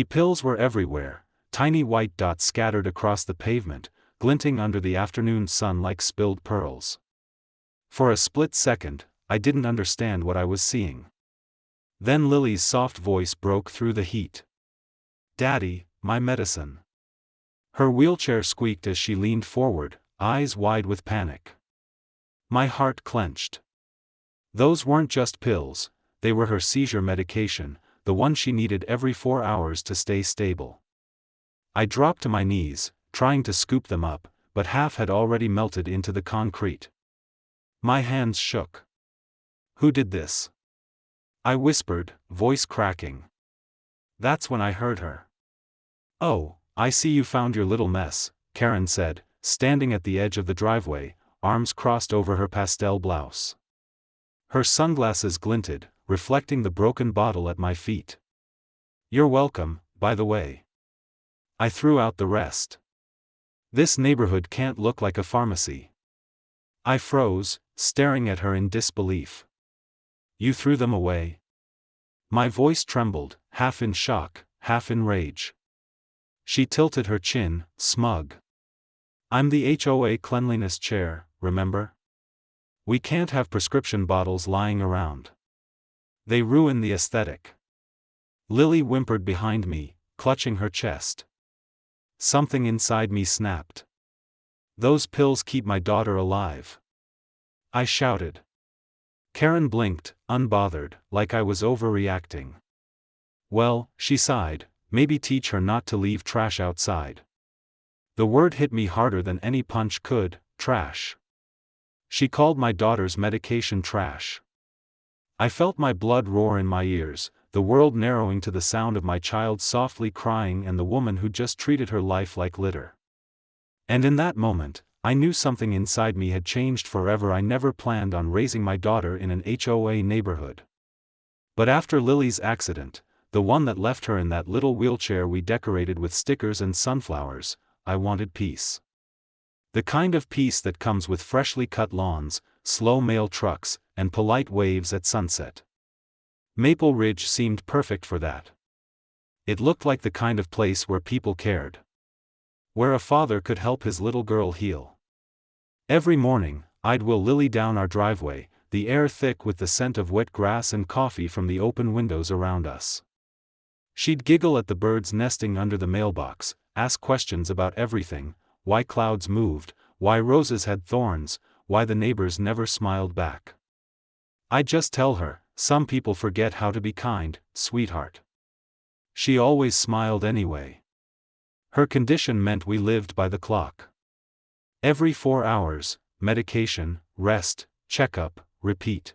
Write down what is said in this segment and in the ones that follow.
Pills were everywhere, tiny white dots scattered across the pavement, glinting under the afternoon sun like spilled pearls. For a split second, I didn't understand what I was seeing. Then Lily's soft voice broke through the heat. "Daddy, my medicine." Her wheelchair squeaked as she leaned forward, eyes wide with panic. My heart clenched. Those weren't just pills, they were her seizure medication, the one she needed every 4 hours to stay stable. I dropped to my knees, trying to scoop them up, but half had already melted into the concrete. My hands shook. "Who did this?" I whispered, voice cracking. That's when I heard her. "Oh, I see you found your little mess," Karen said, standing at the edge of the driveway, arms crossed over her pastel blouse. Her sunglasses glinted, reflecting the broken bottle at my feet. "You're welcome, by the way." I threw out the rest. "This neighborhood can't look like a pharmacy." I froze, staring at her in disbelief. "You threw them away?" My voice trembled, half in shock, half in rage. She tilted her chin, smug. "I'm the HOA cleanliness chair, remember? We can't have prescription bottles lying around. They ruin the aesthetic." Lily whimpered behind me, clutching her chest. Something inside me snapped. "Those pills keep my daughter alive," I shouted. Karen blinked, unbothered, like I was overreacting. "Well," she sighed, "maybe teach her not to leave trash outside." The word hit me harder than any punch could, trash. She called my daughter's medication trash. I felt my blood roar in my ears, the world narrowing to the sound of my child softly crying and the woman who just treated her life like litter. And in that moment, I knew something inside me had changed forever. I never planned on raising my daughter in an HOA neighborhood. But after Lily's accident, the one that left her in that little wheelchair we decorated with stickers and sunflowers, I wanted peace. The kind of peace that comes with freshly cut lawns, slow mail trucks, and polite waves at sunset. Maple Ridge seemed perfect for that. It looked like the kind of place where people cared. Where a father could help his little girl heal. Every morning, I'd wheel Lily down our driveway, the air thick with the scent of wet grass and coffee from the open windows around us. She'd giggle at the birds nesting under the mailbox, ask questions about everything: why clouds moved, why roses had thorns, why the neighbors never smiled back. I'd just tell her, "Some people forget how to be kind, sweetheart." She always smiled anyway. Her condition meant we lived by the clock. Every 4 hours, medication, rest, checkup, repeat.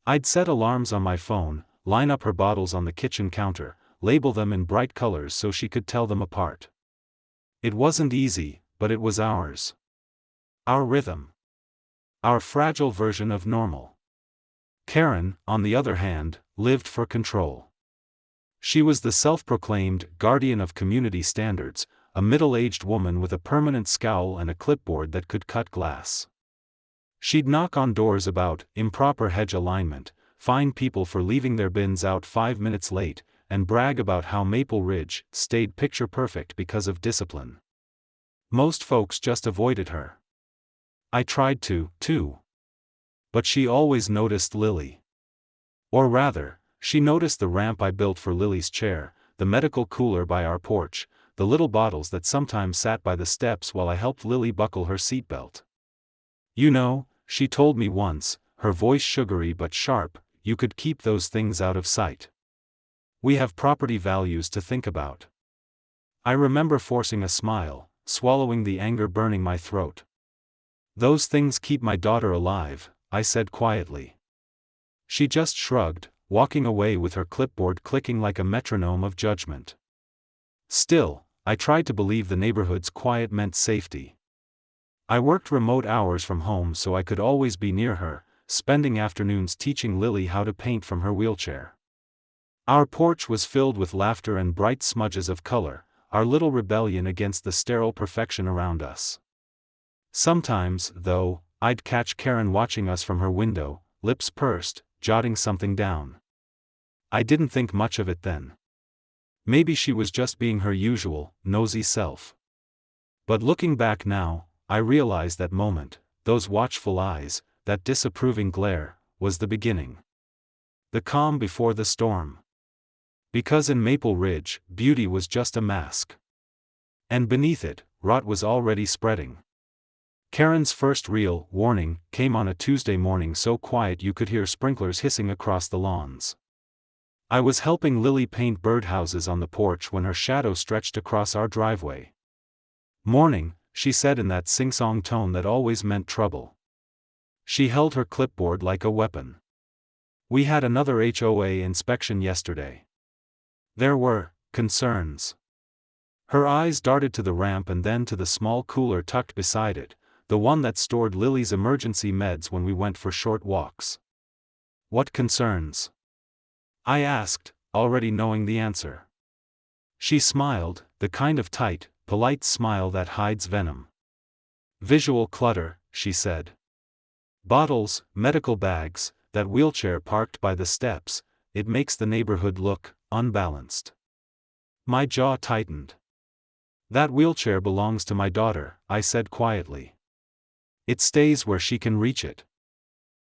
I'd set alarms on my phone, line up her bottles on the kitchen counter, label them in bright colors so she could tell them apart. It wasn't easy, but it was ours. Our rhythm. Our fragile version of normal. Karen, on the other hand, lived for control. She was the self-proclaimed guardian of community standards, a middle-aged woman with a permanent scowl and a clipboard that could cut glass. She'd knock on doors about improper hedge alignment, fine people for leaving their bins out 5 minutes late, and brag about how Maple Ridge stayed picture-perfect because of discipline. Most folks just avoided her. I tried to, too. But she always noticed Lily. Or rather, she noticed the ramp I built for Lily's chair, the medical cooler by our porch, the little bottles that sometimes sat by the steps while I helped Lily buckle her seatbelt. "You know," she told me once, her voice sugary but sharp, "you could keep those things out of sight. We have property values to think about." I remember forcing a smile, swallowing the anger burning my throat. "Those things keep my daughter alive," I said quietly. She just shrugged, walking away with her clipboard clicking like a metronome of judgment. Still, I tried to believe the neighborhood's quiet meant safety. I worked remote hours from home so I could always be near her, spending afternoons teaching Lily how to paint from her wheelchair. Our porch was filled with laughter and bright smudges of color, our little rebellion against the sterile perfection around us. Sometimes, though, I'd catch Karen watching us from her window, lips pursed, jotting something down. I didn't think much of it then. Maybe she was just being her usual, nosy self. But looking back now, I realize that moment, those watchful eyes, that disapproving glare, was the beginning. The calm before the storm. Because in Maple Ridge, beauty was just a mask. And beneath it, rot was already spreading. Karen's first real warning came on a Tuesday morning so quiet you could hear sprinklers hissing across the lawns. I was helping Lily paint birdhouses on the porch when her shadow stretched across our driveway. "Morning," she said in that sing-song tone that always meant trouble. She held her clipboard like a weapon. "We had another HOA inspection yesterday. There were concerns." Her eyes darted to the ramp and then to the small cooler tucked beside it, the one that stored Lily's emergency meds when we went for short walks. "What concerns?" I asked, already knowing the answer. She smiled, the kind of tight, polite smile that hides venom. "Visual clutter," she said. "Bottles, medical bags, that wheelchair parked by the steps, it makes the neighborhood look unbalanced." My jaw tightened. "That wheelchair belongs to my daughter," I said quietly. "It stays where she can reach it."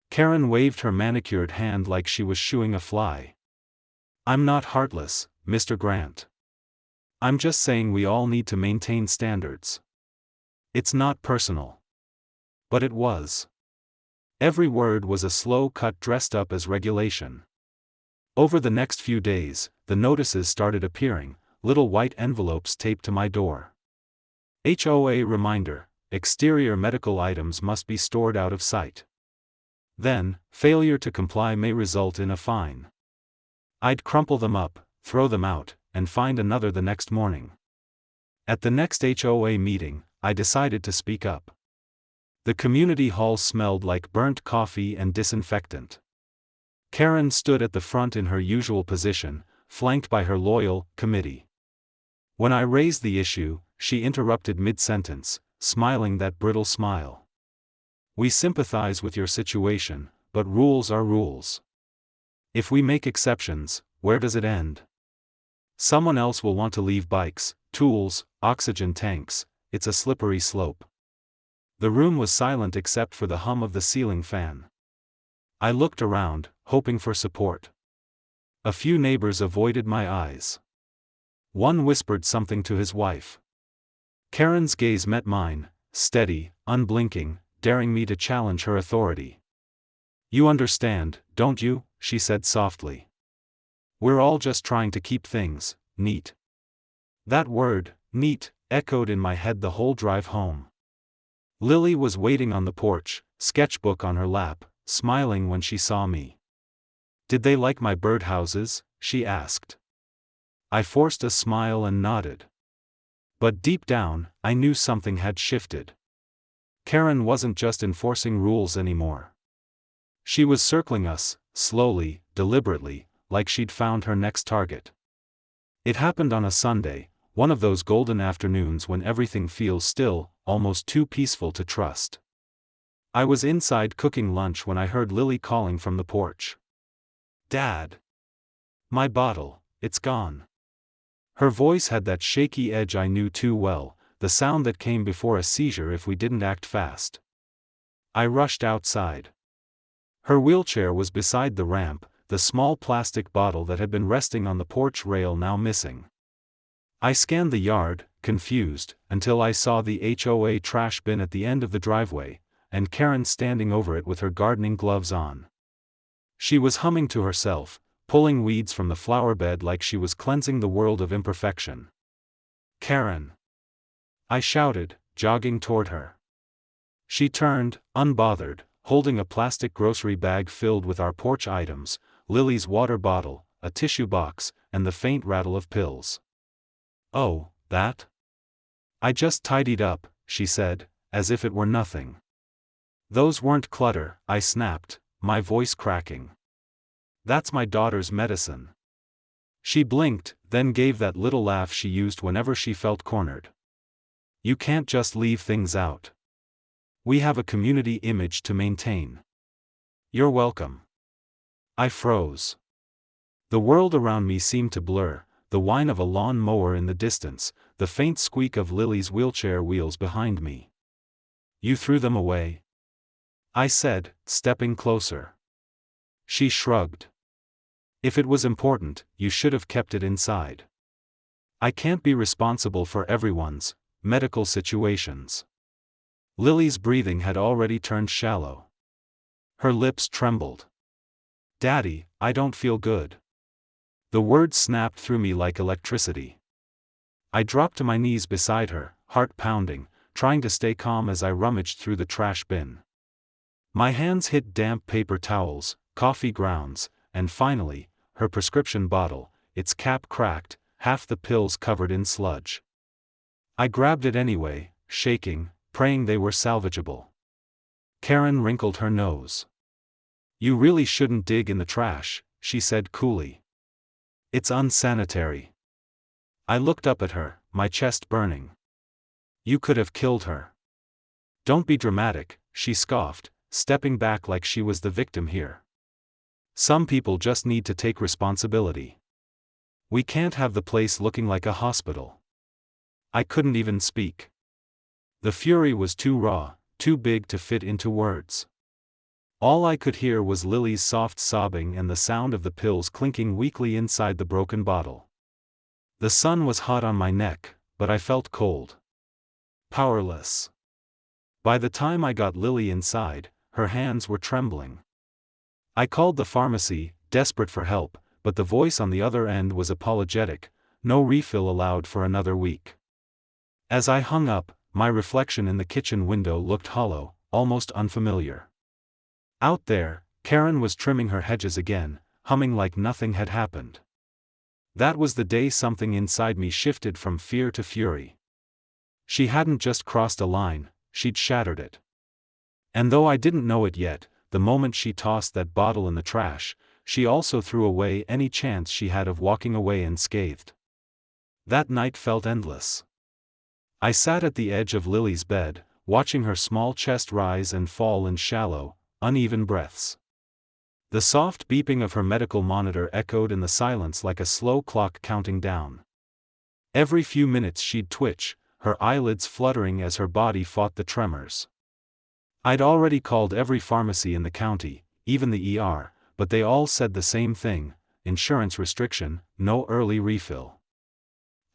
Karen waved her manicured hand like she was shooing a fly. "I'm not heartless, Mr. Grant. I'm just saying we all need to maintain standards." It's not personal. But it was. Every word was a slow cut dressed up as regulation. Over the next few days, the notices started appearing, little white envelopes taped to my door. HOA reminder: exterior medical items must be stored out of sight. Then, failure to comply may result in a fine. I'd crumple them up, throw them out, and find another the next morning. At the next HOA meeting, I decided to speak up. The community hall smelled like burnt coffee and disinfectant. Karen stood at the front in her usual position, flanked by her loyal committee. When I raised the issue, she interrupted mid-sentence, smiling that brittle smile. "We sympathize with your situation, but rules are rules. If we make exceptions, where does it end? Someone else will want to leave bikes, tools, oxygen tanks. It's a slippery slope." The room was silent except for the hum of the ceiling fan. I looked around, hoping for support. A few neighbors avoided my eyes. One whispered something to his wife. Karen's gaze met mine, steady, unblinking, daring me to challenge her authority. "You understand, don't you?" she said softly. "We're all just trying to keep things neat." That word, neat, echoed in my head the whole drive home. Lily was waiting on the porch, sketchbook on her lap, smiling when she saw me. "Did they like my birdhouses?" she asked. I forced a smile and nodded. But deep down, I knew something had shifted. Karen wasn't just enforcing rules anymore. She was circling us, slowly, deliberately, like she'd found her next target. It happened on a Sunday, one of those golden afternoons when everything feels still, almost too peaceful to trust. I was inside cooking lunch when I heard Lily calling from the porch. "Dad! My bottle, it's gone." Her voice had that shaky edge I knew too well, the sound that came before a seizure if we didn't act fast. I rushed outside. Her wheelchair was beside the ramp, the small plastic bottle that had been resting on the porch rail now missing. I scanned the yard, confused, until I saw the HOA trash bin at the end of the driveway, and Karen standing over it with her gardening gloves on. She was humming to herself, pulling weeds from the flower bed like she was cleansing the world of imperfection. "Karen!" I shouted, jogging toward her. She turned, unbothered, holding a plastic grocery bag filled with our porch items, Lily's water bottle, a tissue box, and the faint rattle of pills. "Oh, that? I just tidied up," she said, as if it were nothing. "Those weren't clutter," I snapped, my voice cracking. "That's my daughter's medicine." She blinked, then gave that little laugh she used whenever she felt cornered. "You can't just leave things out. We have a community image to maintain." "You're welcome." I froze. The world around me seemed to blur, the whine of a lawn mower in the distance, the faint squeak of Lily's wheelchair wheels behind me. "You threw them away?" I said, stepping closer. She shrugged. "If it was important, you should have kept it inside. I can't be responsible for everyone's medical situations." Lily's breathing had already turned shallow. Her lips trembled. "Daddy, I don't feel good." The words snapped through me like electricity. I dropped to my knees beside her, heart pounding, trying to stay calm as I rummaged through the trash bin. My hands hit damp paper towels, coffee grounds, and finally, her prescription bottle, its cap cracked, half the pills covered in sludge. I grabbed it anyway, shaking, praying they were salvageable. Karen wrinkled her nose. "You really shouldn't dig in the trash," she said coolly. "It's unsanitary." I looked up at her, my chest burning. "You could have killed her." "Don't be dramatic," she scoffed, stepping back like she was the victim here. "Some people just need to take responsibility. We can't have the place looking like a hospital." I couldn't even speak. The fury was too raw, too big to fit into words. All I could hear was Lily's soft sobbing and the sound of the pills clinking weakly inside the broken bottle. The sun was hot on my neck, but I felt cold. Powerless. By the time I got Lily inside, her hands were trembling. I called the pharmacy, desperate for help, but the voice on the other end was apologetic, no refill allowed for another week. As I hung up, my reflection in the kitchen window looked hollow, almost unfamiliar. Out there, Karen was trimming her hedges again, humming like nothing had happened. That was the day something inside me shifted from fear to fury. She hadn't just crossed a line, she'd shattered it. And though I didn't know it yet, the moment she tossed that bottle in the trash, she also threw away any chance she had of walking away unscathed. That night felt endless. I sat at the edge of Lily's bed, watching her small chest rise and fall in shallow, uneven breaths. The soft beeping of her medical monitor echoed in the silence like a slow clock counting down. Every few minutes she'd twitch, her eyelids fluttering as her body fought the tremors. I'd already called every pharmacy in the county, even the ER, but they all said the same thing: insurance restriction, no early refill.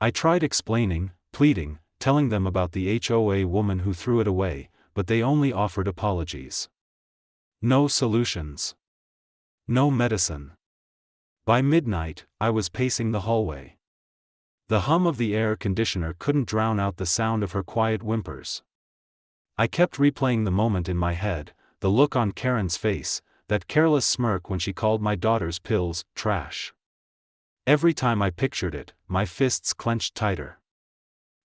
I tried explaining, pleading, telling them about the HOA woman who threw it away, but they only offered apologies. No solutions. No medicine. By midnight, I was pacing the hallway. The hum of the air conditioner couldn't drown out the sound of her quiet whimpers. I kept replaying the moment in my head, the look on Karen's face, that careless smirk when she called my daughter's pills trash. Every time I pictured it, my fists clenched tighter.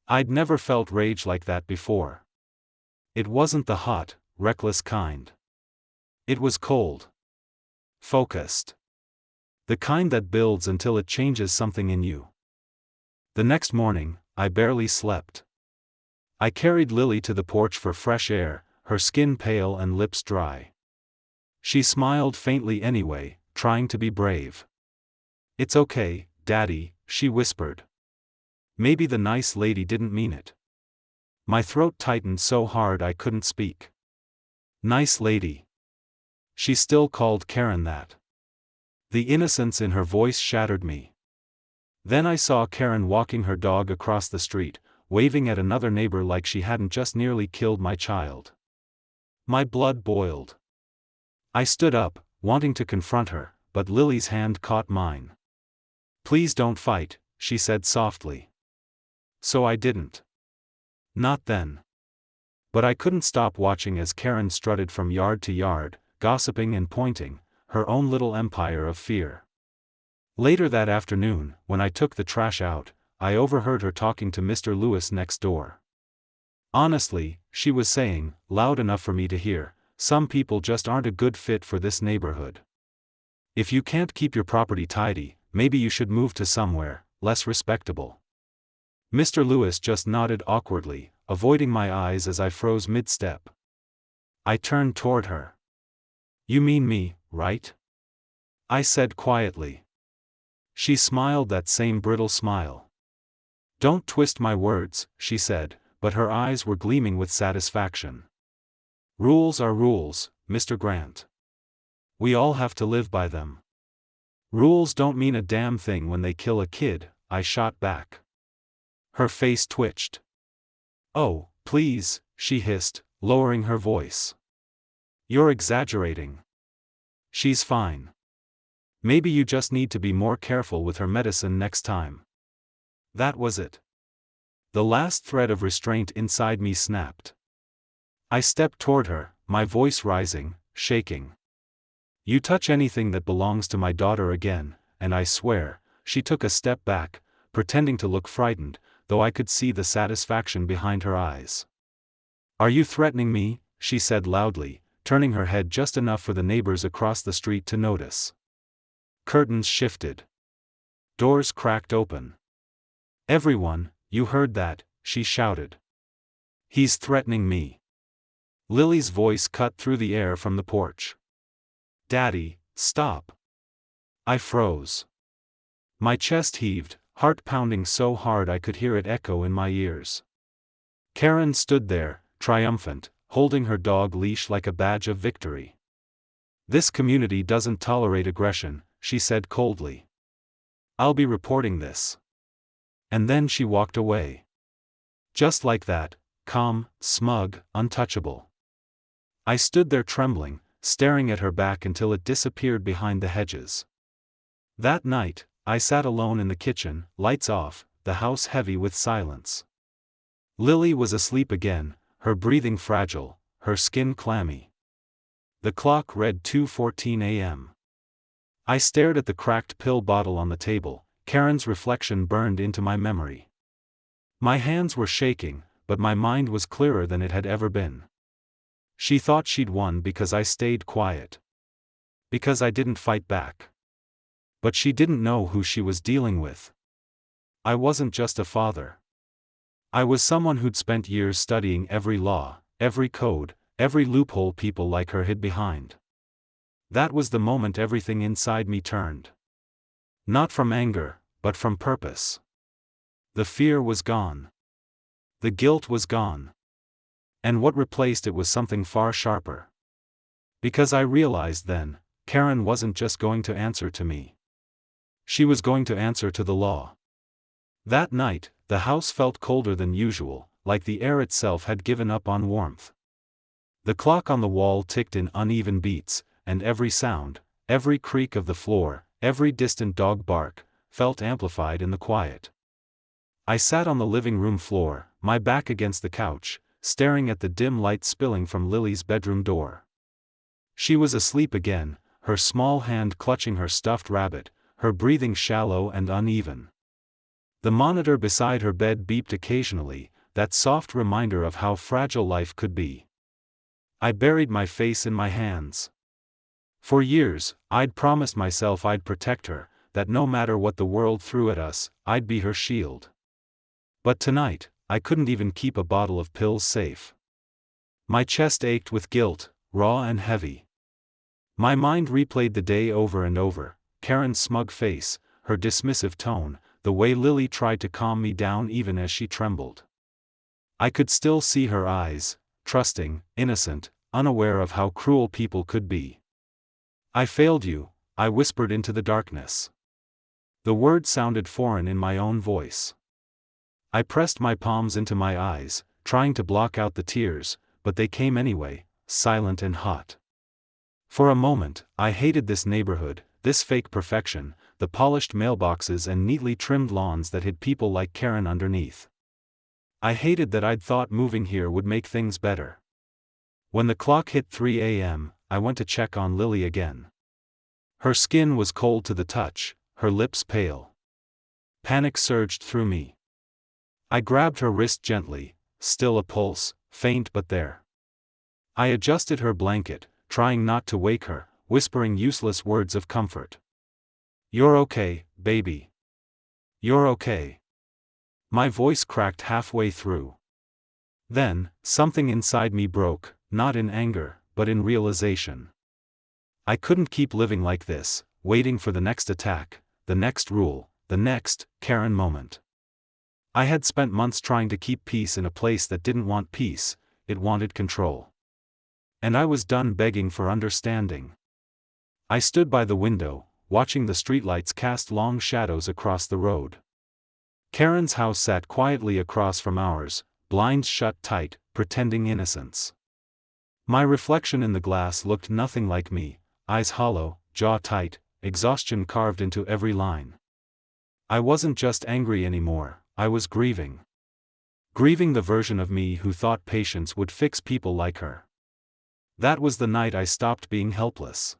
I'd never felt rage like that before. It wasn't the hot, reckless kind. It was cold. Focused. The kind that builds until it changes something in you. The next morning, I barely slept. I carried Lily to the porch for fresh air, her skin pale and lips dry. She smiled faintly anyway, trying to be brave. "It's okay, Daddy," she whispered. Maybe the nice lady didn't mean it. My throat tightened so hard I couldn't speak. Nice lady. She still called Karen that. The innocence in her voice shattered me. Then I saw Karen walking her dog across the street, waving at another neighbor like she hadn't just nearly killed my child. My blood boiled. I stood up, wanting to confront her, but Lily's hand caught mine. "Please don't fight," she said softly. So I didn't. Not then. But I couldn't stop watching as Karen strutted from yard to yard, gossiping and pointing, her own little empire of fear. Later that afternoon, when I took the trash out, I overheard her talking to Mr. Lewis next door. Honestly, she was saying, loud enough for me to hear, "Some people just aren't a good fit for this neighborhood. If you can't keep your property tidy, maybe you should move to somewhere less respectable." Mr. Lewis just nodded awkwardly, avoiding my eyes as I froze mid-step. I turned toward her. "You mean me, right?" I said quietly. She smiled that same brittle smile. "Don't twist my words," she said, but her eyes were gleaming with satisfaction. "Rules are rules, Mr. Grant. We all have to live by them." "Rules don't mean a damn thing when they kill a kid," I shot back. Her face twitched. "Oh, please," she hissed, lowering her voice. "You're exaggerating. She's fine. Maybe you just need to be more careful with her medicine next time." That was it. The last thread of restraint inside me snapped. I stepped toward her, my voice rising, shaking. "You touch anything that belongs to my daughter again, and I swear," she took a step back, pretending to look frightened, though I could see the satisfaction behind her eyes. "Are you threatening me?" she said loudly, turning her head just enough for the neighbors across the street to notice. Curtains shifted. Doors cracked open. "Everyone, you heard that," she shouted. "He's threatening me." Lily's voice cut through the air from the porch. "Daddy, stop." I froze. My chest heaved, heart pounding so hard I could hear it echo in my ears. Karen stood there, triumphant, holding her dog leash like a badge of victory. "This community doesn't tolerate aggression," she said coldly. "I'll be reporting this." And then she walked away. Just like that, calm, smug, untouchable. I stood there trembling, staring at her back until it disappeared behind the hedges. That night, I sat alone in the kitchen, lights off, the house heavy with silence. Lily was asleep again, her breathing fragile, her skin clammy. The clock read 2:14 a.m. I stared at the cracked pill bottle on the table. Karen's reflection burned into my memory. My hands were shaking, but my mind was clearer than it had ever been. She thought she'd won because I stayed quiet. Because I didn't fight back. But she didn't know who she was dealing with. I wasn't just a father. I was someone who'd spent years studying every law, every code, every loophole people like her hid behind. That was the moment everything inside me turned. Not from anger, but from purpose. The fear was gone. The guilt was gone. And what replaced it was something far sharper. Because I realized then, Karen wasn't just going to answer to me. She was going to answer to the law. That night, the house felt colder than usual, like the air itself had given up on warmth. The clock on the wall ticked in uneven beats, and every sound, every creak of the floor, every distant dog bark, felt amplified in the quiet. I sat on the living room floor, my back against the couch, staring at the dim light spilling from Lily's bedroom door. She was asleep again, her small hand clutching her stuffed rabbit, her breathing shallow and uneven. The monitor beside her bed beeped occasionally, that soft reminder of how fragile life could be. I buried my face in my hands. For years, I'd promised myself I'd protect her, that no matter what the world threw at us, I'd be her shield. But tonight, I couldn't even keep a bottle of pills safe. My chest ached with guilt, raw and heavy. My mind replayed the day over and over, Karen's smug face, her dismissive tone, the way Lily tried to calm me down even as she trembled. I could still see her eyes, trusting, innocent, unaware of how cruel people could be. "I failed you," I whispered into the darkness. The word sounded foreign in my own voice. I pressed my palms into my eyes, trying to block out the tears, but they came anyway, silent and hot. For a moment, I hated this neighborhood, this fake perfection, the polished mailboxes and neatly trimmed lawns that hid people like Karen underneath. I hated that I'd thought moving here would make things better. When the clock hit 3 a.m., I went to check on Lily again. Her skin was cold to the touch, her lips pale. Panic surged through me. I grabbed her wrist gently, still a pulse, faint but there. I adjusted her blanket, trying not to wake her, whispering useless words of comfort. "You're okay, baby. You're okay." My voice cracked halfway through. Then, something inside me broke, not in anger, but in realization. I couldn't keep living like this, waiting for the next attack, the next rule, the next Karen moment. I had spent months trying to keep peace in a place that didn't want peace, it wanted control. And I was done begging for understanding. I stood by the window, watching the streetlights cast long shadows across the road. Karen's house sat quietly across from ours, blinds shut tight, pretending innocence. My reflection in the glass looked nothing like me, eyes hollow, jaw tight, exhaustion carved into every line. I wasn't just angry anymore, I was grieving. Grieving the version of me who thought patience would fix people like her. That was the night I stopped being helpless.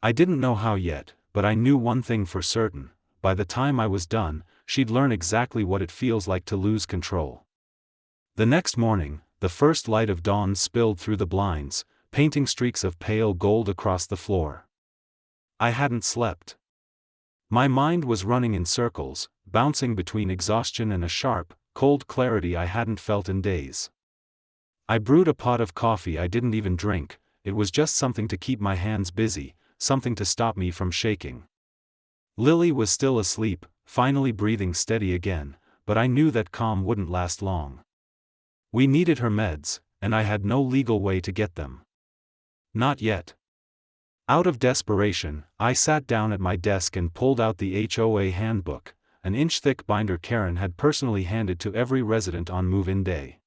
I didn't know how yet, but I knew one thing for certain: by the time I was done, she'd learn exactly what it feels like to lose control. The next morning, the first light of dawn spilled through the blinds, painting streaks of pale gold across the floor. I hadn't slept. My mind was running in circles, bouncing between exhaustion and a sharp, cold clarity I hadn't felt in days. I brewed a pot of coffee I didn't even drink. It was just something to keep my hands busy, something to stop me from shaking. Lily was still asleep, finally breathing steady again, but I knew that calm wouldn't last long. We needed her meds, and I had no legal way to get them. Not yet. Out of desperation, I sat down at my desk and pulled out the HOA handbook, an inch-thick binder Karen had personally handed to every resident on move-in day.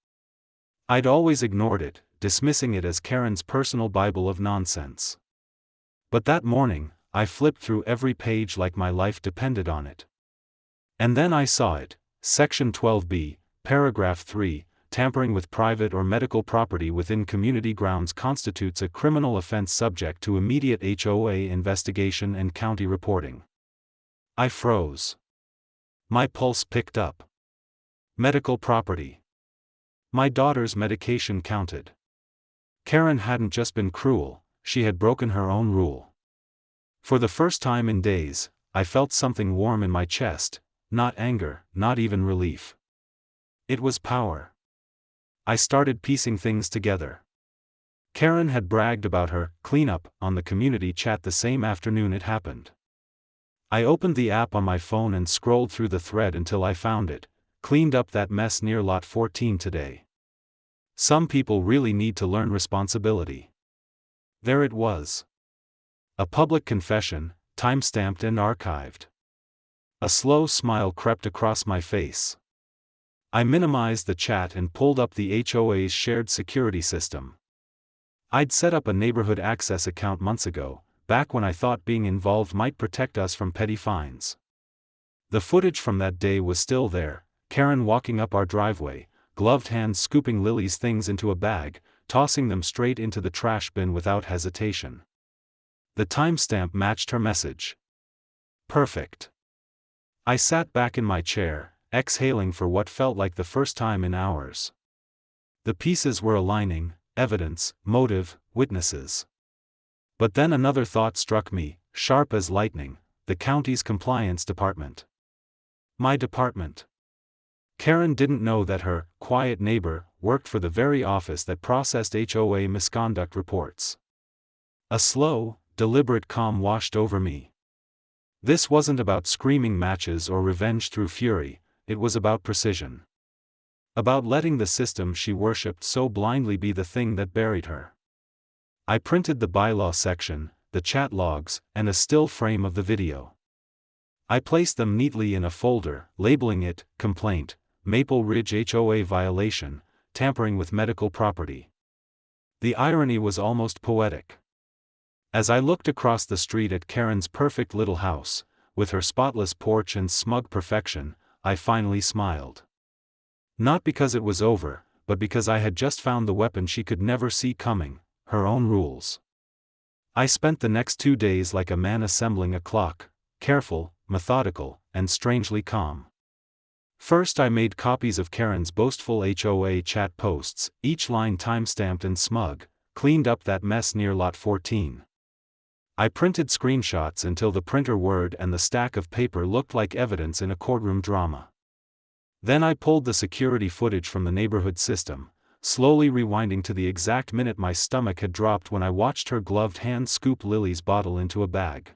I'd always ignored it, dismissing it as Karen's personal Bible of nonsense. But that morning, I flipped through every page like my life depended on it. And then I saw it, Section 12B, Paragraph 3, tampering with private or medical property within community grounds constitutes a criminal offense subject to immediate HOA investigation and county reporting. I froze. My pulse picked up. Medical property. My daughter's medication counted. Karen hadn't just been cruel, she had broken her own rule. For the first time in days, I felt something warm in my chest, not anger, not even relief. It was power. I started piecing things together. Karen had bragged about her cleanup on the community chat the same afternoon it happened. I opened the app on my phone and scrolled through the thread until I found it: cleaned up that mess near lot 14 today. Some people really need to learn responsibility. There it was. A public confession, time-stamped and archived. A slow smile crept across my face. I minimized the chat and pulled up the HOA's shared security system. I'd set up a neighborhood access account months ago, back when I thought being involved might protect us from petty fines. The footage from that day was still there: Karen walking up our driveway, gloved hands scooping Lily's things into a bag, tossing them straight into the trash bin without hesitation. The timestamp matched her message. Perfect. I sat back in my chair, exhaling for what felt like the first time in hours. The pieces were aligning: evidence, motive, witnesses. But then another thought struck me, sharp as lightning: the county's compliance department. My department. Karen didn't know that her quiet neighbor worked for the very office that processed HOA misconduct reports. A slow, deliberate calm washed over me. This wasn't about screaming matches or revenge through fury, it was about precision. About letting the system she worshipped so blindly be the thing that buried her. I printed the bylaw section, the chat logs, and a still frame of the video. I placed them neatly in a folder, labeling it, Complaint, Maple Ridge HOA Violation, Tampering with Medical Property. The irony was almost poetic. As I looked across the street at Karen's perfect little house, with her spotless porch and smug perfection, I finally smiled. Not because it was over, but because I had just found the weapon she could never see coming: her own rules. I spent the next 2 days like a man assembling a clock, careful, methodical, and strangely calm. First, I made copies of Karen's boastful HOA chat posts, each line time-stamped and smug: cleaned up that mess near lot 14. I printed screenshots until the printer word and the stack of paper looked like evidence in a courtroom drama. Then I pulled the security footage from the neighborhood system, slowly rewinding to the exact minute my stomach had dropped when I watched her gloved hand scoop Lily's bottle into a bag.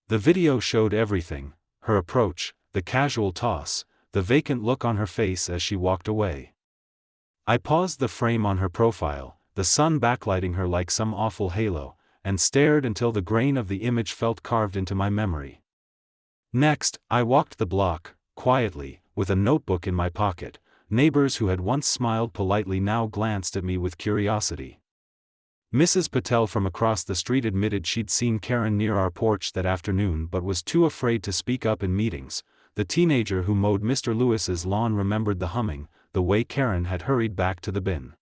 The video showed everything: her approach, the casual toss, the vacant look on her face as she walked away. I paused the frame on her profile, the sun backlighting her like some awful halo, and stared until the grain of the image felt carved into my memory. Next, I walked the block, quietly, with a notebook in my pocket. Neighbors who had once smiled politely now glanced at me with curiosity. Mrs. Patel from across the street admitted she'd seen Karen near our porch that afternoon but was too afraid to speak up in meetings. The teenager who mowed Mr. Lewis's lawn remembered the humming, the way Karen had hurried back to the bin.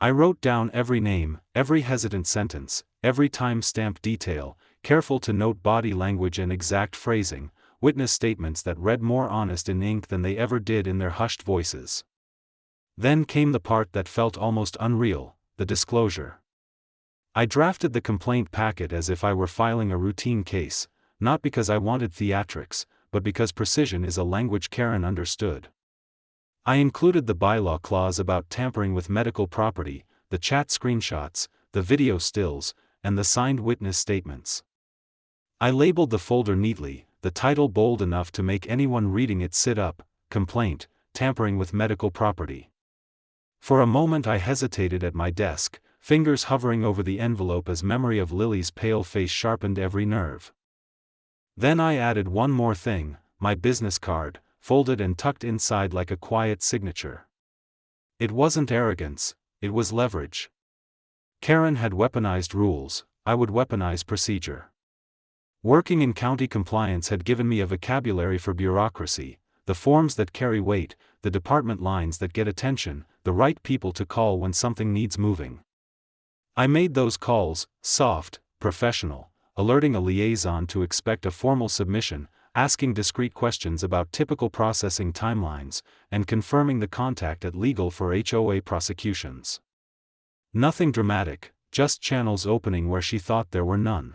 I wrote down every name, every hesitant sentence, every time-stamped detail, careful to note body language and exact phrasing, witness statements that read more honest in ink than they ever did in their hushed voices. Then came the part that felt almost unreal, the disclosure. I drafted the complaint packet as if I were filing a routine case, not because I wanted theatrics, but because precision is a language Karen understood. I included the bylaw clause about tampering with medical property, the chat screenshots, the video stills, and the signed witness statements. I labeled the folder neatly, the title bold enough to make anyone reading it sit up: Complaint, Tampering with Medical Property. For a moment I hesitated at my desk, fingers hovering over the envelope as memory of Lily's pale face sharpened every nerve. Then I added one more thing: my business card, folded and tucked inside like a quiet signature. It wasn't arrogance, it was leverage. Karen had weaponized rules, I would weaponize procedure. Working in county compliance had given me a vocabulary for bureaucracy, the forms that carry weight, the department lines that get attention, the right people to call when something needs moving. I made those calls, soft, professional, alerting a liaison to expect a formal submission, asking discreet questions about typical processing timelines, and confirming the contact at legal for HOA prosecutions. Nothing dramatic, just channels opening where she thought there were none.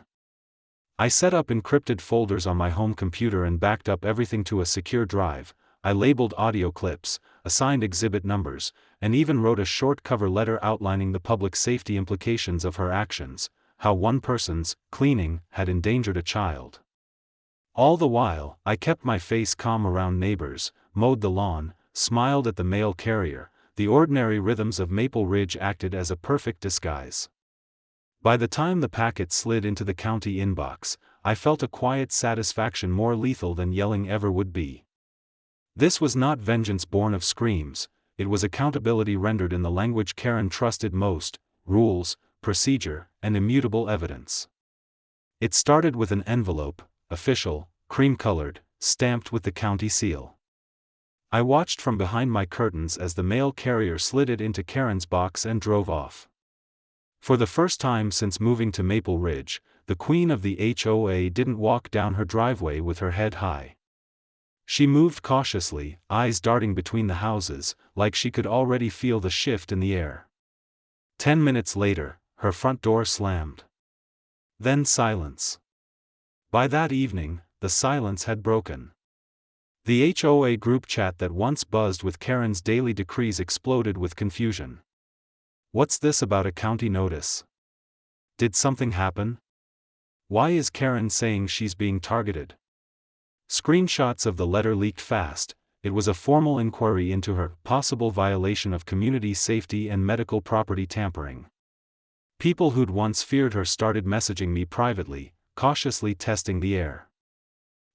I set up encrypted folders on my home computer and backed up everything to a secure drive. I labeled audio clips, assigned exhibit numbers, and even wrote a short cover letter outlining the public safety implications of her actions, how one person's cleaning had endangered a child. All the while, I kept my face calm around neighbors, mowed the lawn, smiled at the mail carrier. The ordinary rhythms of Maple Ridge acted as a perfect disguise. By the time the packet slid into the county inbox, I felt a quiet satisfaction more lethal than yelling ever would be. This was not vengeance born of screams, it was accountability rendered in the language Karen trusted most: rules, procedure, and immutable evidence. It started with an envelope, official, cream-colored, stamped with the county seal. I watched from behind my curtains as the mail carrier slid it into Karen's box and drove off. For the first time since moving to Maple Ridge, the queen of the HOA didn't walk down her driveway with her head high. She moved cautiously, eyes darting between the houses, like she could already feel the shift in the air. 10 minutes later, her front door slammed. Then silence. By that evening, the silence had broken. The HOA group chat that once buzzed with Karen's daily decrees exploded with confusion. What's this about a county notice? Did something happen? Why is Karen saying she's being targeted? Screenshots of the letter leaked fast. It was a formal inquiry into her possible violation of community safety and medical property tampering. People who'd once feared her started messaging me privately, cautiously testing the air.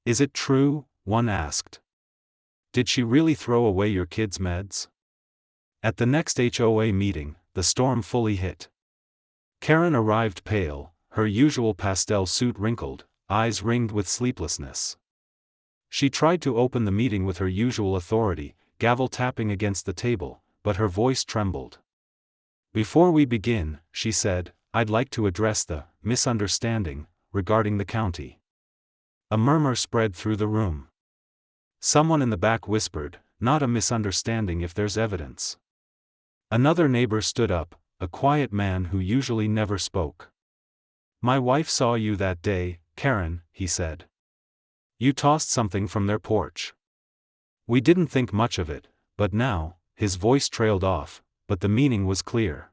Is it true? One asked. Did she really throw away your kids' meds? At the next HOA meeting, the storm fully hit. Karen arrived pale, her usual pastel suit wrinkled, eyes ringed with sleeplessness. She tried to open the meeting with her usual authority, gavel tapping against the table, but her voice trembled. Before we begin, she said, I'd like to address the misunderstanding regarding the county. A murmur spread through the room. Someone in the back whispered, not a misunderstanding if there's evidence. Another neighbor stood up, a quiet man who usually never spoke. My wife saw you that day, Karen, he said. You tossed something from their porch. We didn't think much of it, but now, his voice trailed off, but the meaning was clear.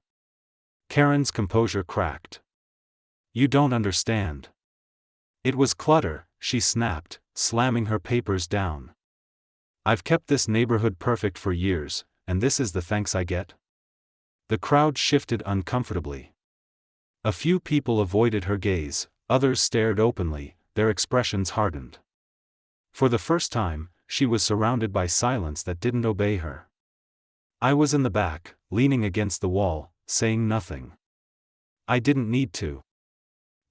Karen's composure cracked. You don't understand. It was clutter, she snapped, slamming her papers down. I've kept this neighborhood perfect for years, and this is the thanks I get? The crowd shifted uncomfortably. A few people avoided her gaze, others stared openly, their expressions hardened. For the first time, she was surrounded by silence that didn't obey her. I was in the back, leaning against the wall, saying nothing. I didn't need to.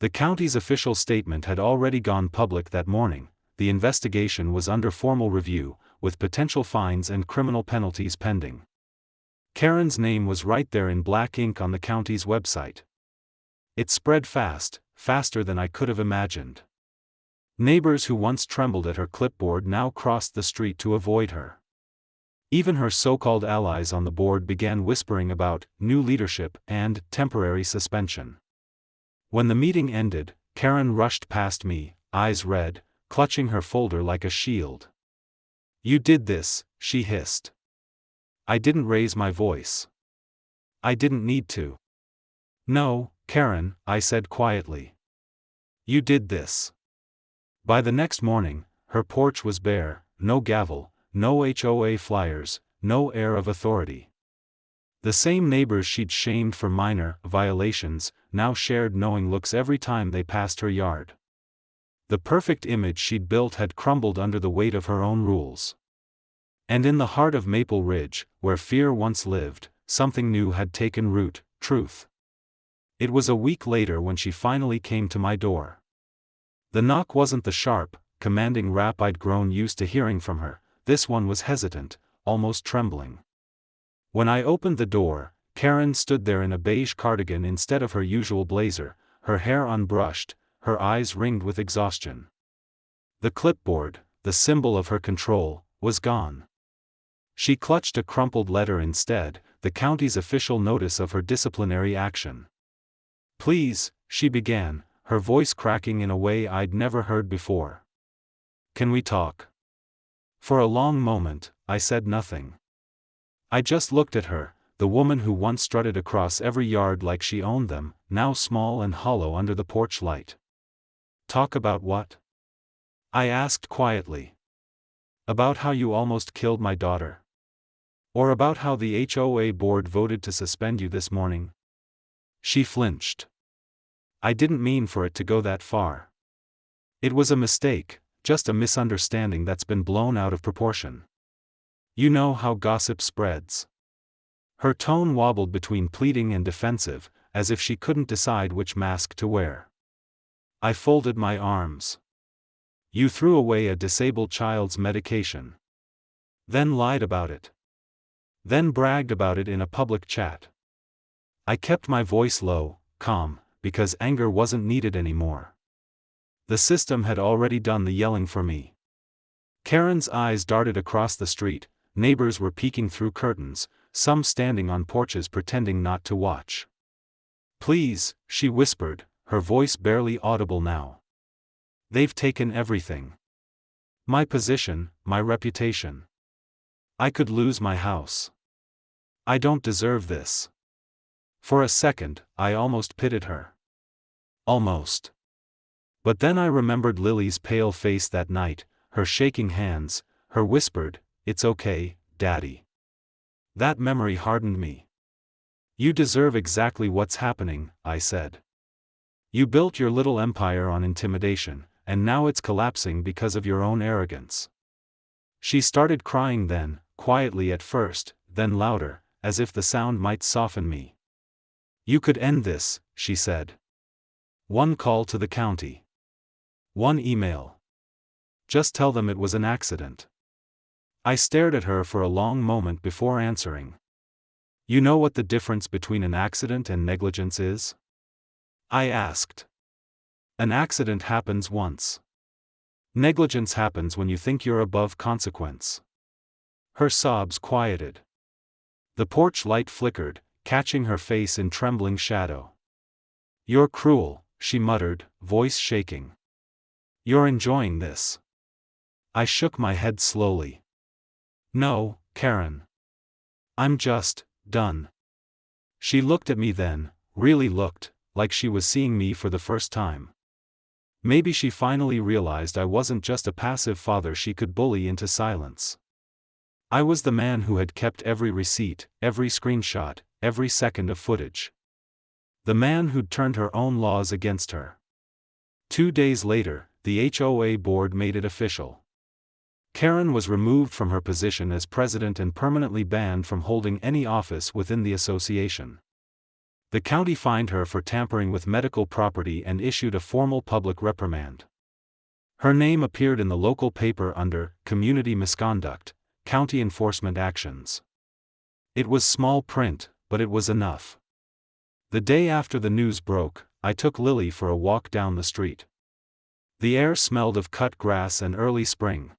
The county's official statement had already gone public that morning. The investigation was under formal review, with potential fines and criminal penalties pending. Karen's name was right there in black ink on the county's website. It spread fast, faster than I could have imagined. Neighbors who once trembled at her clipboard now crossed the street to avoid her. Even her so-called allies on the board began whispering about new leadership and temporary suspension. When the meeting ended, Karen rushed past me, eyes red, clutching her folder like a shield. "You did this," she hissed. I didn't raise my voice. I didn't need to. "No, Karen," I said quietly. "You did this." By the next morning, her porch was bare, no gavel, no HOA flyers, no air of authority. The same neighbors she'd shamed for minor violations now shared knowing looks every time they passed her yard. The perfect image she'd built had crumbled under the weight of her own rules. And in the heart of Maple Ridge, where fear once lived, something new had taken root: truth. It was a week later when she finally came to my door. The knock wasn't the sharp, commanding rap I'd grown used to hearing from her. This one was hesitant, almost trembling. When I opened the door, Karen stood there in a beige cardigan instead of her usual blazer, her hair unbrushed, her eyes ringed with exhaustion. The clipboard, the symbol of her control, was gone. She clutched a crumpled letter instead, the county's official notice of her disciplinary action. "Please," she began, her voice cracking in a way I'd never heard before. "Can we talk?" For a long moment, I said nothing. I just looked at her, the woman who once strutted across every yard like she owned them, now small and hollow under the porch light. "Talk about what?" I asked quietly. "About how you almost killed my daughter? Or about how the HOA board voted to suspend you this morning?" She flinched. "I didn't mean for it to go that far. It was a mistake, just a misunderstanding that's been blown out of proportion. You know how gossip spreads." Her tone wobbled between pleading and defensive, as if she couldn't decide which mask to wear. I folded my arms. "You threw away a disabled child's medication. Then lied about it. Then bragged about it in a public chat." I kept my voice low, calm, because anger wasn't needed anymore. The system had already done the yelling for me. Karen's eyes darted across the street. Neighbors were peeking through curtains, some standing on porches pretending not to watch. "Please," she whispered, her voice barely audible now. "They've taken everything. My position, my reputation. I could lose my house. I don't deserve this." For a second, I almost pitied her. Almost. But then I remembered Lily's pale face that night, her shaking hands, her whispered, "It's okay, Daddy." That memory hardened me. "You deserve exactly what's happening," I said. "You built your little empire on intimidation, and now it's collapsing because of your own arrogance." She started crying then, quietly at first, then louder, as if the sound might soften me. "You could end this," she said. "One call to the county. One email. Just tell them it was an accident." I stared at her for a long moment before answering. "You know what the difference between an accident and negligence is?" I asked. "An accident happens once. Negligence happens when you think you're above consequence." Her sobs quieted. The porch light flickered, catching her face in trembling shadow. "You're cruel," she muttered, voice shaking. "You're enjoying this." I shook my head slowly. "No, Karen. I'm just done." She looked at me then, really looked, like she was seeing me for the first time. Maybe she finally realized I wasn't just a passive father she could bully into silence. I was the man who had kept every receipt, every screenshot, every second of footage. The man who'd turned her own laws against her. 2 days later, the HOA board made it official. Karen was removed from her position as president and permanently banned from holding any office within the association. The county fined her for tampering with medical property and issued a formal public reprimand. Her name appeared in the local paper under Community Misconduct, County Enforcement Actions. It was small print, but it was enough. The day after the news broke, I took Lily for a walk down the street. The air smelled of cut grass and early spring.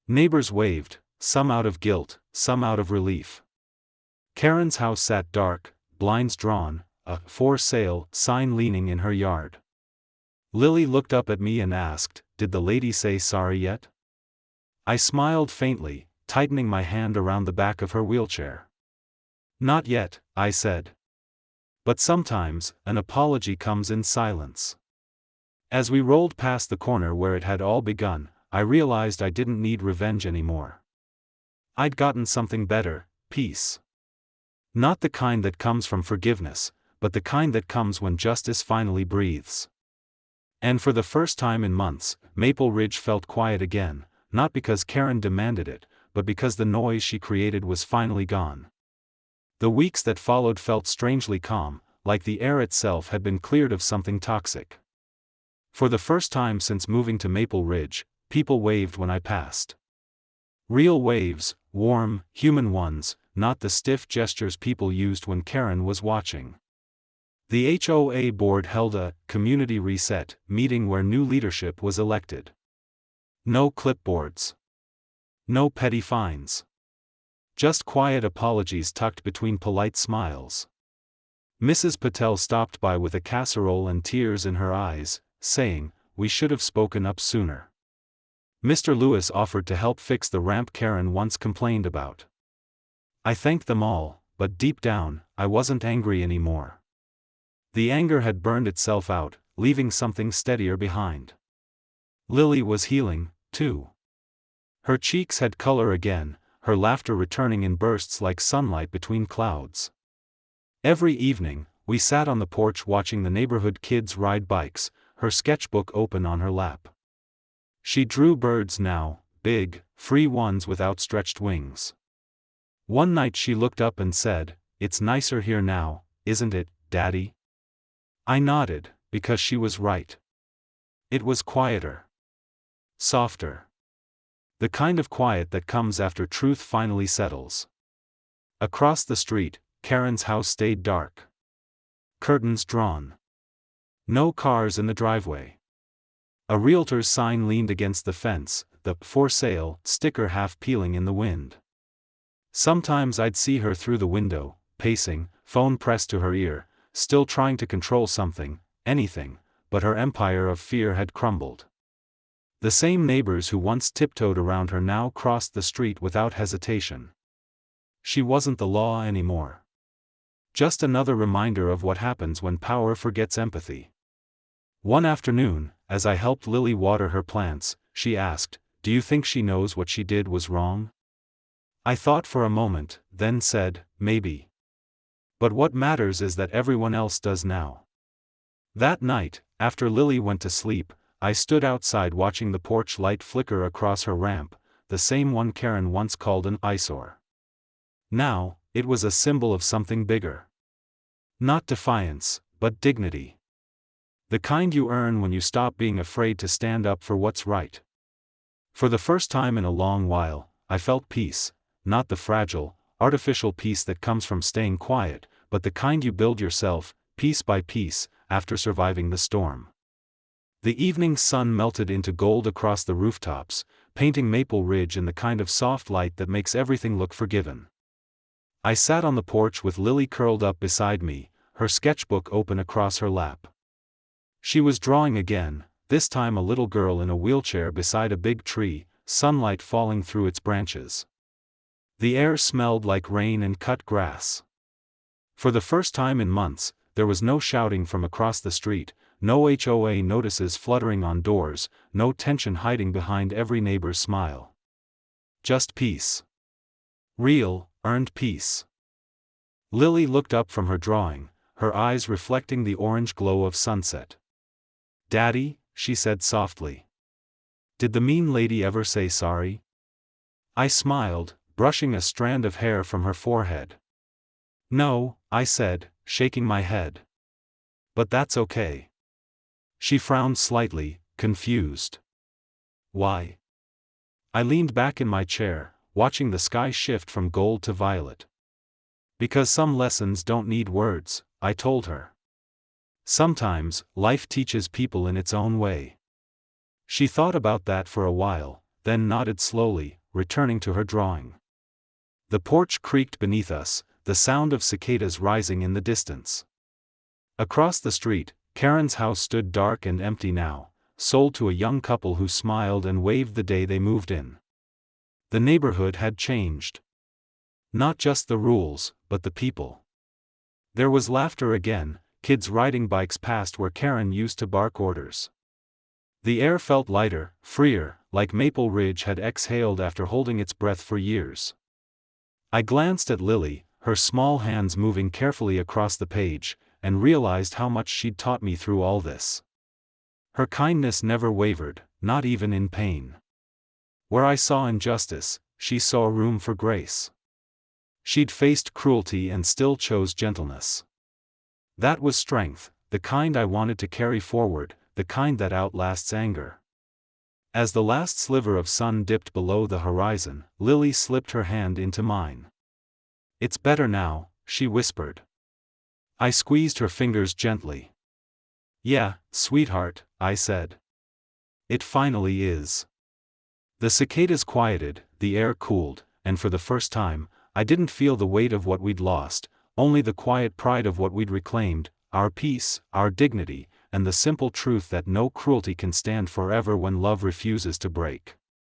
Neighbors waved, some out of guilt, some out of relief. Karen's house sat dark, blinds drawn, a "for sale" sign leaning in her yard. Lily looked up at me and asked, "Did the lady say sorry yet?" I smiled faintly, tightening my hand around the back of her wheelchair. "Not yet," I said. But sometimes, an apology comes in silence. As we rolled past the corner where it had all begun, I realized I didn't need revenge anymore. I'd gotten something better, peace. Not the kind that comes from forgiveness, but the kind that comes when justice finally breathes. And for the first time in months, Maple Ridge felt quiet again, not because Karen demanded it, but because the noise she created was finally gone. The weeks that followed felt strangely calm, like the air itself had been cleared of something toxic. For the first time since moving to Maple Ridge, people waved when I passed. Real waves, warm, human ones, not the stiff gestures people used when Karen was watching. The HOA board held a community reset meeting where new leadership was elected. No clipboards. No petty fines. Just quiet apologies tucked between polite smiles. Mrs. Patel stopped by with a casserole and tears in her eyes, saying, "We should have spoken up sooner." Mr. Lewis offered to help fix the ramp Karen once complained about. I thanked them all, but deep down, I wasn't angry anymore. The anger had burned itself out, leaving something steadier behind. Lily was healing, too. Her cheeks had color again, her laughter returning in bursts like sunlight between clouds. Every evening, we sat on the porch watching the neighborhood kids ride bikes, her sketchbook open on her lap. She drew birds now, big, free ones with outstretched wings. One night she looked up and said, "It's nicer here now, isn't it, Daddy?" I nodded, because she was right. It was quieter. Softer. The kind of quiet that comes after truth finally settles. Across the street, Karen's house stayed dark. Curtains drawn. No cars in the driveway. A realtor's sign leaned against the fence, the "for sale" sticker half peeling in the wind. Sometimes I'd see her through the window, pacing, phone pressed to her ear, still trying to control something, anything, but her empire of fear had crumbled. The same neighbors who once tiptoed around her now crossed the street without hesitation. She wasn't the law anymore. Just another reminder of what happens when power forgets empathy. One afternoon, as I helped Lily water her plants, she asked, "Do you think she knows what she did was wrong?" I thought for a moment, then said, "Maybe. But what matters is that everyone else does now." That night, after Lily went to sleep, I stood outside watching the porch light flicker across her ramp, the same one Karen once called an eyesore. Now, it was a symbol of something bigger. Not defiance, but dignity. The kind you earn when you stop being afraid to stand up for what's right. For the first time in a long while, I felt peace, not the fragile, artificial peace that comes from staying quiet, but the kind you build yourself, piece by piece, after surviving the storm. The evening sun melted into gold across the rooftops, painting Maple Ridge in the kind of soft light that makes everything look forgiven. I sat on the porch with Lily curled up beside me, her sketchbook open across her lap. She was drawing again, this time a little girl in a wheelchair beside a big tree, sunlight falling through its branches. The air smelled like rain and cut grass. For the first time in months, there was no shouting from across the street, no HOA notices fluttering on doors, no tension hiding behind every neighbor's smile. Just peace. Real, earned peace. Lily looked up from her drawing, her eyes reflecting the orange glow of sunset. "Daddy," she said softly. "Did the mean lady ever say sorry?" I smiled, brushing a strand of hair from her forehead. "No," I said, shaking my head. "But that's okay." She frowned slightly, confused. "Why?" I leaned back in my chair, watching the sky shift from gold to violet. "Because some lessons don't need words," I told her. "Sometimes, life teaches people in its own way." She thought about that for a while, then nodded slowly, returning to her drawing. The porch creaked beneath us, the sound of cicadas rising in the distance. Across the street, Karen's house stood dark and empty now, sold to a young couple who smiled and waved the day they moved in. The neighborhood had changed. Not just the rules, but the people. There was laughter again, kids riding bikes past where Karen used to bark orders. The air felt lighter, freer, like Maple Ridge had exhaled after holding its breath for years. I glanced at Lily, her small hands moving carefully across the page, and realized how much she'd taught me through all this. Her kindness never wavered, not even in pain. Where I saw injustice, she saw room for grace. She'd faced cruelty and still chose gentleness. That was strength, the kind I wanted to carry forward, the kind that outlasts anger. As the last sliver of sun dipped below the horizon, Lily slipped her hand into mine. "It's better now," she whispered. I squeezed her fingers gently. "Yeah, sweetheart," I said. "It finally is." The cicadas quieted, the air cooled, and for the first time, I didn't feel the weight of what we'd lost, only the quiet pride of what we'd reclaimed, our peace, our dignity, and the simple truth that no cruelty can stand forever when love refuses to break.